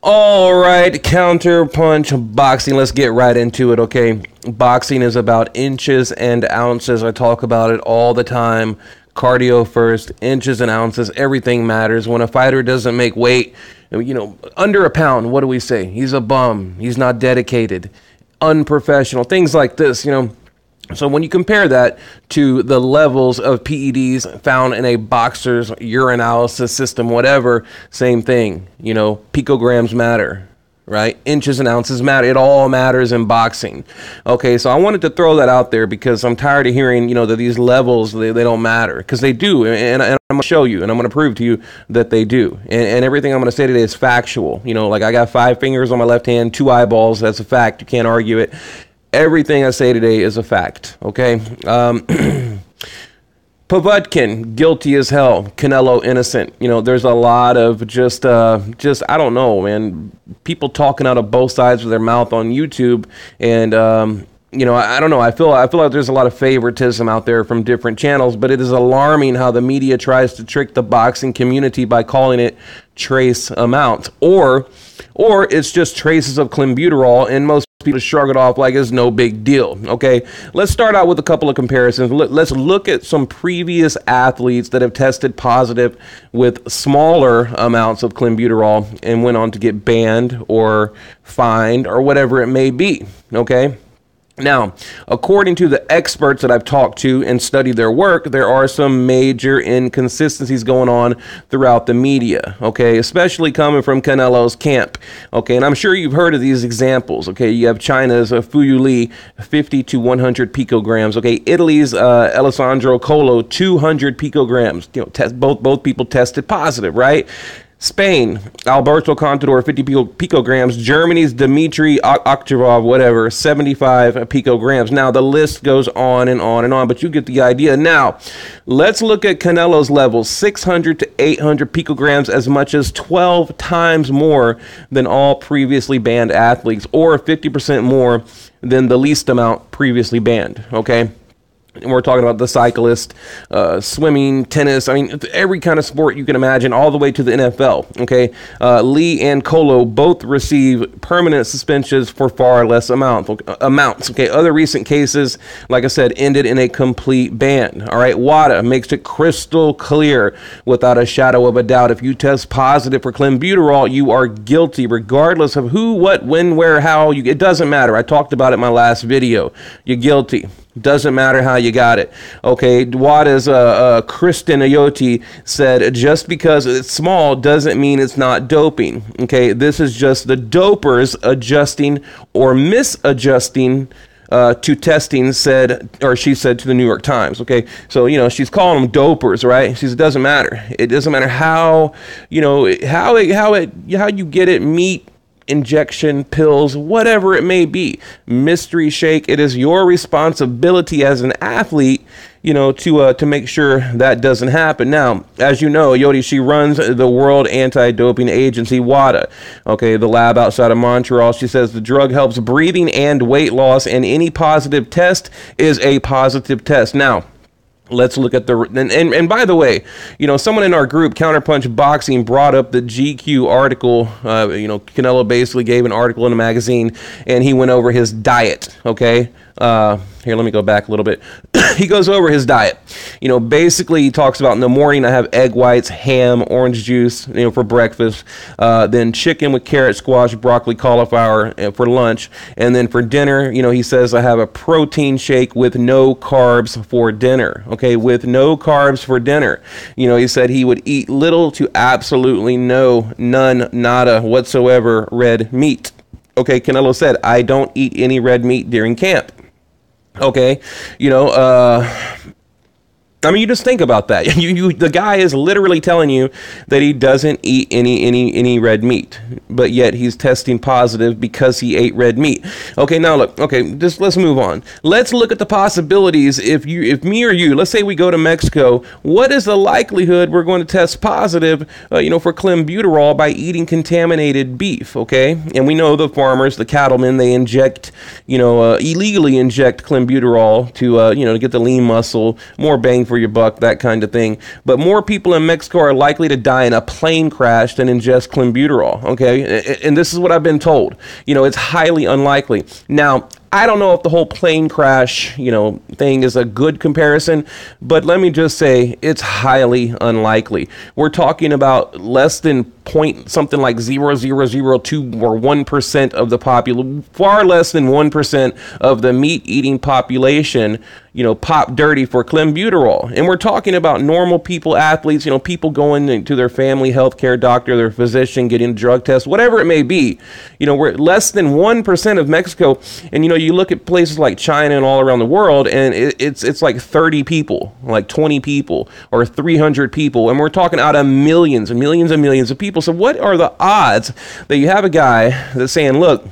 All right, counterpunch boxing. Let's get right into it, okay? Boxing is about inches and ounces. I talk about it all the time. Cardio first, inches and ounces, everything matters. When a fighter doesn't make weight, under a pound, what do we say? He's a bum. He's not dedicated, unprofessional, things like this, So when you compare that to the levels of PEDs found in a boxer's urinalysis system, whatever, same thing, picograms matter, right? Inches and ounces matter. It all matters in boxing. Okay, so I wanted to throw that out there because I'm tired of hearing, that these levels, they don't matter, because they do. And I'm going to show you, and I'm going to prove to you that they do. And everything I'm going to say today is factual. Like I got 5 fingers on my left hand, 2 eyeballs. That's a fact. You can't argue it. Everything I say today is a fact, okay? Povetkin, guilty as hell. Canelo, innocent. There's a lot of just I don't know, man. People talking out of both sides of their mouth on YouTube, and I don't know. I feel like there's a lot of favoritism out there from different channels, but it is alarming how the media tries to trick the boxing community by calling it trace amounts, or it's just traces of clenbuterol, and most people shrug it off like it's no big deal. Okay, let's start out with a couple of comparisons. Let's look at some previous athletes that have tested positive with smaller amounts of clenbuterol and went on to get banned or fined or whatever it may be. Okay. Now, according to the experts that I've talked to and studied their work, there are some major inconsistencies going on throughout the media, okay, especially coming from Canelo's camp, okay, and I'm sure you've heard of these examples, okay. You have China's Fuyu Li, 50 to 100 picograms, okay, Italy's Alessandro Colo, 200 picograms, both people tested positive, right? Spain, Alberto Contador, 50 picograms. Germany's Dmitry Oktyabrov, whatever, 75 picograms. Now, the list goes on and on and on, but you get the idea. Now, let's look at Canelo's levels, 600 to 800 picograms, as much as 12 times more than all previously banned athletes, or 50% more than the least amount previously banned, okay? And we're talking about the cyclist, swimming, tennis, every kind of sport you can imagine, all the way to the NFL, okay? Lee and Colo both receive permanent suspensions for far less amounts, okay? Other recent cases, like I said, ended in a complete ban, all right? WADA makes it crystal clear, without a shadow of a doubt, if you test positive for clenbuterol, you are guilty, regardless of who, what, when, where, how, it doesn't matter. I talked about it in my last video. You're guilty. Doesn't matter how you got it. Okay, WADA's Kristen Ayotte said, just because it's small doesn't mean it's not doping. Okay, this is just the dopers adjusting or misadjusting to testing, she said to the New York Times. Okay, so she's calling them dopers, right? She says it doesn't matter. It doesn't matter how how you get it, meat, injection, pills, whatever it may be, mystery shake. It is your responsibility as an athlete, to make sure that doesn't happen. Now, as you know, Ayotte, she runs the World Anti-Doping Agency, WADA, okay, the lab outside of Montreal. She says the drug helps breathing and weight loss, and any positive test is a positive test. Now, let's look at and by the way, someone in our group, Counterpunch Boxing, brought up the GQ article. Canelo basically gave an article in a magazine, and he went over his diet, okay? Here, let me go back a little bit. He goes over his diet. Basically he talks about in the morning I have egg whites, ham, orange juice, for breakfast. Then chicken with carrot, squash, broccoli, cauliflower for lunch. And then for dinner, he says I have a protein shake with no carbs for dinner. Okay, with no carbs for dinner. He said he would eat little to absolutely none, nada whatsoever red meat. Okay, Canelo said, I don't eat any red meat during camp. Okay, you just think about that. The guy is literally telling you that he doesn't eat any red meat, but yet he's testing positive because he ate red meat. Okay, now look. Okay, let's move on. Let's look at the possibilities. If me or you, let's say we go to Mexico, what is the likelihood we're going to test positive, for clenbuterol by eating contaminated beef? Okay, and we know the farmers, the cattlemen, they inject, illegally inject clenbuterol to, to get the lean muscle, more bang for for your buck, that kind of thing. But more people in Mexico are likely to die in a plane crash than ingest clenbuterol, okay? And this is what I've been told. It's highly unlikely. Now, I don't know if the whole plane crash, thing is a good comparison, but let me just say it's highly unlikely. We're talking about less than something like 0.0002 or 1% of the population, far less than 1% of the meat-eating population, pop dirty for clenbuterol. And we're talking about normal people, athletes, people going to their family health care doctor, their physician, getting a drug test, whatever it may be. We're less than 1% of Mexico. And, you look at places like China and all around the world, and it's like 30 people, like 20 people, or 300 people. And we're talking out of millions and millions and millions of people. So what are the odds that you have a guy that's saying, look,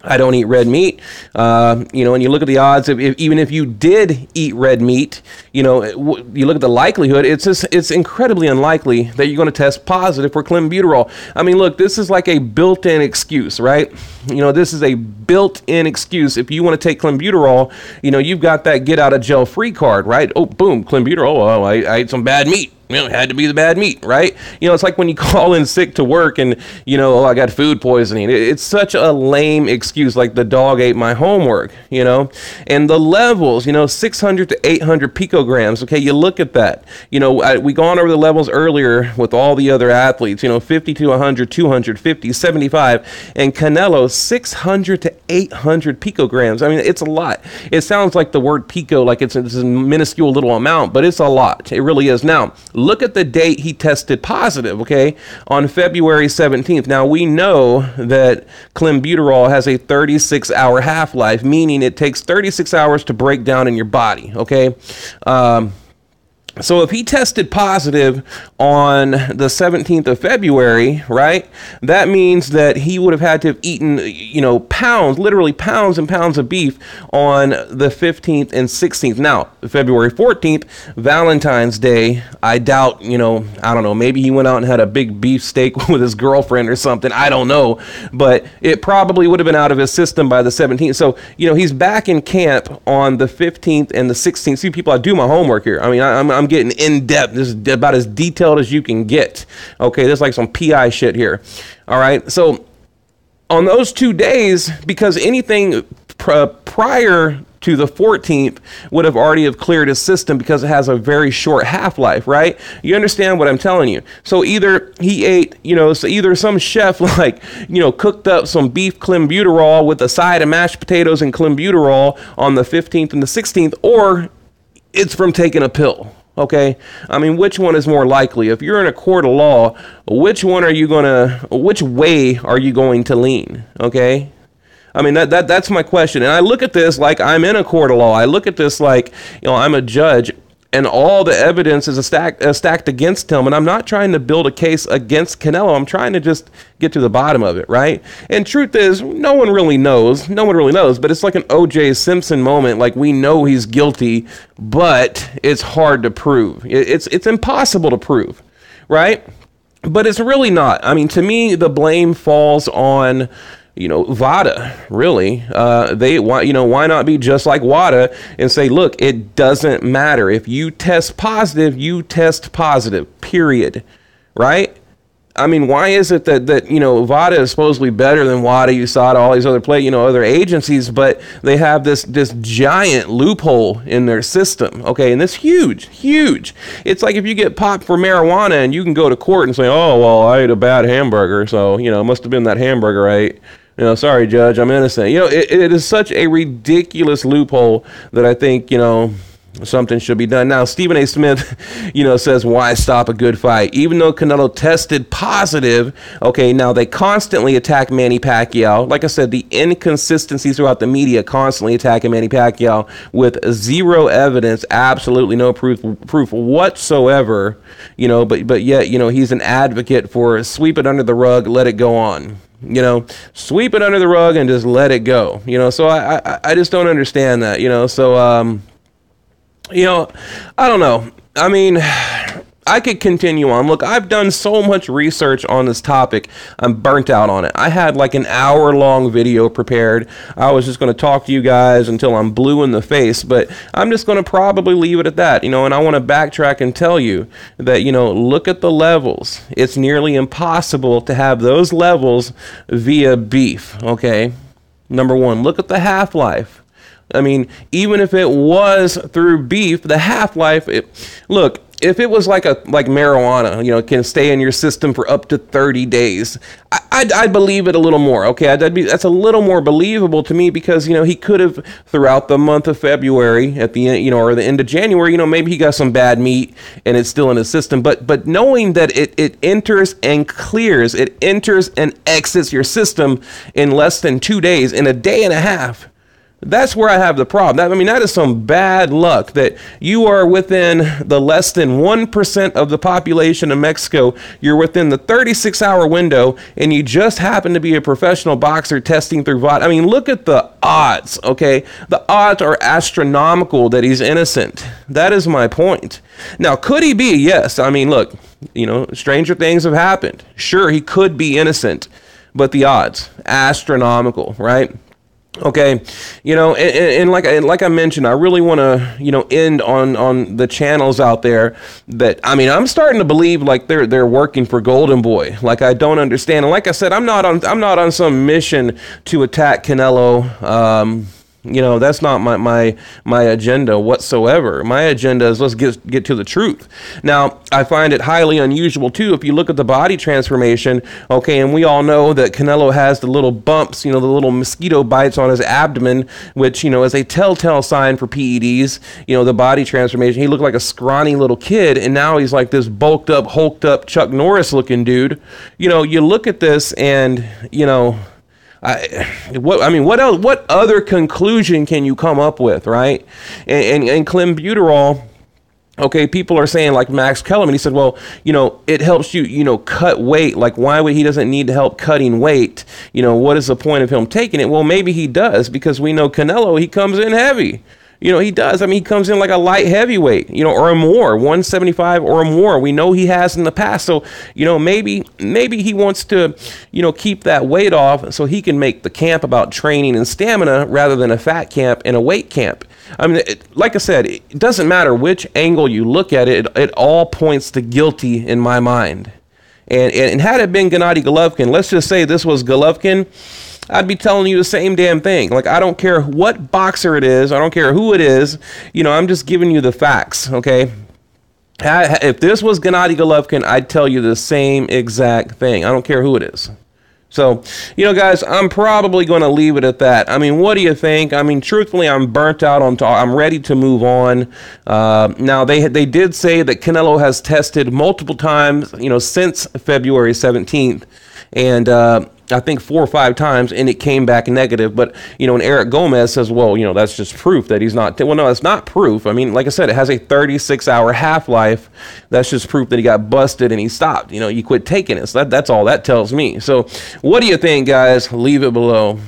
I don't eat red meat, and you look at the odds of even if you did eat red meat, you look at the likelihood, it's incredibly unlikely that you're going to test positive for clenbuterol. I mean, look, this is like a built-in excuse, right? This is a built-in excuse. If you want to take clenbuterol, you've got that get out of jail free card, right? Oh, boom, clenbuterol. Oh, I ate some bad meat. It had to be the bad meat, right? It's like when you call in sick to work and, oh, I got food poisoning. It's such a lame excuse, like the dog ate my homework, And the levels, 600 to 800 picograms. Okay, you look at that. We gone over the levels earlier with all the other athletes, 50 to 100, 250, 75. And Canelo, 600 to 800 picograms. I mean, it's a lot. It sounds like the word pico, like it's a minuscule little amount, but it's a lot. It really is. Now, look at the date he tested positive, okay, on February 17th. Now, we know that clenbuterol has a 36-hour half-life, meaning it takes 36 hours to break down in your body, okay? So if he tested positive on the 17th of February, right, that means that he would have had to have eaten, pounds, literally pounds and pounds of beef on the 15th and 16th. Now, February 14th, Valentine's Day, I doubt, I don't know, maybe he went out and had a big beef steak with his girlfriend or something. I don't know, but it probably would have been out of his system by the 17th. So, he's back in camp on the 15th and the 16th. See, people, I do my homework here. I mean, I'm getting in depth. This is about as detailed as you can get. Okay, there's like some PI shit here. All right, so on those 2 days, because anything prior to the 14th would have already have cleared his system because it has a very short half-life, right? You understand what I'm telling you? So either he ate, either some chef cooked up some beef clenbuterol with a side of mashed potatoes and clenbuterol on the 15th and the 16th, or it's from taking a pill. Okay, I mean, which one is more likely? If you're in a court of law, which way are you going to lean? Okay, I mean, that's my question. And I look at this like I'm in a court of law. I look at this like, I'm a judge, and all the evidence is stacked against him. And I'm not trying to build a case against Canelo. I'm trying to just get to the bottom of it, right? And truth is, no one really knows. No one really knows. But it's like an O.J. Simpson moment. Like, we know he's guilty, but it's hard to prove. It's impossible to prove, right? But it's really not. I mean, to me, the blame falls on WADA, really. Why not be just like WADA and say, look, it doesn't matter. If you test positive, you test positive, period. Right? I mean, why is it that WADA is supposedly better than WADA, USADA, all these other other agencies, but they have this giant loophole in their system, okay? And this huge. It's like if you get popped for marijuana and you can go to court and say, oh, well, I ate a bad hamburger, so, it must have been that hamburger I ate. Sorry, Judge, I'm innocent. It is such a ridiculous loophole that I think, something should be done. Now, Stephen A. Smith, says, why stop a good fight? Even though Canelo tested positive, okay, now they constantly attack Manny Pacquiao. Like I said, the inconsistencies throughout the media constantly attacking Manny Pacquiao with zero evidence, absolutely no proof whatsoever, but yet, he's an advocate for sweep it under the rug, let it go on. Sweep it under the rug and just let it go. So I just don't understand that. So I don't know. I mean, I could continue on. Look, I've done so much research on this topic. I'm burnt out on it. I had like an hour-long video prepared. I was just going to talk to you guys until I'm blue in the face, but I'm just going to probably leave it at that, and I want to backtrack and tell you that, look at the levels. It's nearly impossible to have those levels via beef, okay? Number one, look at the half-life. I mean, even if it was through beef, the half-life, look, if it was like marijuana, it can stay in your system for up to 30 days, I'd believe it a little more. Okay, that's a little more believable to me because, he could have throughout the month of February at the end, or the end of January, maybe he got some bad meat and it's still in his system. But knowing that it enters and clears, it enters and exits your system in less than 2 days, in a day and a half. That's where I have the problem. That is some bad luck that you are within the less than 1% of the population of Mexico. You're within the 36-hour window, and you just happen to be a professional boxer testing through vodka. Look at the odds, okay? The odds are astronomical that he's innocent. That is my point. Now, could he be? Yes. Look, stranger things have happened. Sure, he could be innocent, but the odds, astronomical, right? Okay, and like I mentioned, I really want to end on the channels out there that I'm starting to believe like they're working for Golden Boy. Like, I don't understand, and like I said, I'm not on some mission to attack Canelo. That's not my agenda whatsoever. My agenda is let's get to the truth. Now, I find it highly unusual too if you look at the body transformation, okay, and we all know that Canelo has the little bumps, the little mosquito bites on his abdomen, which, is a telltale sign for PEDs, the body transformation. He looked like a scrawny little kid, and now he's like this bulked up, hulked up Chuck Norris looking dude. You look at this and, what other conclusion can you come up with, right? And clenbuterol, okay, people are saying like Max Kellerman, he said, well, it helps you, cut weight. Like, why would he doesn't need help cutting weight? What is the point of him taking it? Well, maybe he does, because we know Canelo, he comes in heavy. He does. He comes in like a light heavyweight, or more, 175 or more. We know he has in the past. So, maybe he wants to, keep that weight off so he can make the camp about training and stamina rather than a fat camp and a weight camp. Like I said, it doesn't matter which angle you look at it, it all points to guilty in my mind. And had it been Gennady Golovkin, let's just say this was Golovkin, I'd be telling you the same damn thing. Like, I don't care what boxer it is. I don't care who it is. I'm just giving you the facts, okay? If this was Gennady Golovkin, I'd tell you the same exact thing. I don't care who it is. So, guys, I'm probably going to leave it at that. What do you think? Truthfully, I'm burnt out on talk. I'm ready to move on. Now, they did say that Canelo has tested multiple times, since February 17th. And I think 4 or 5 times, and it came back negative. But, and Eric Gomez says, well, that's just proof that he's not. Well, no, it's not proof. Like I said, it has a 36-hour half-life. That's just proof that he got busted and he stopped. You quit taking it. So that's all that tells me. So what do you think, guys? Leave it below.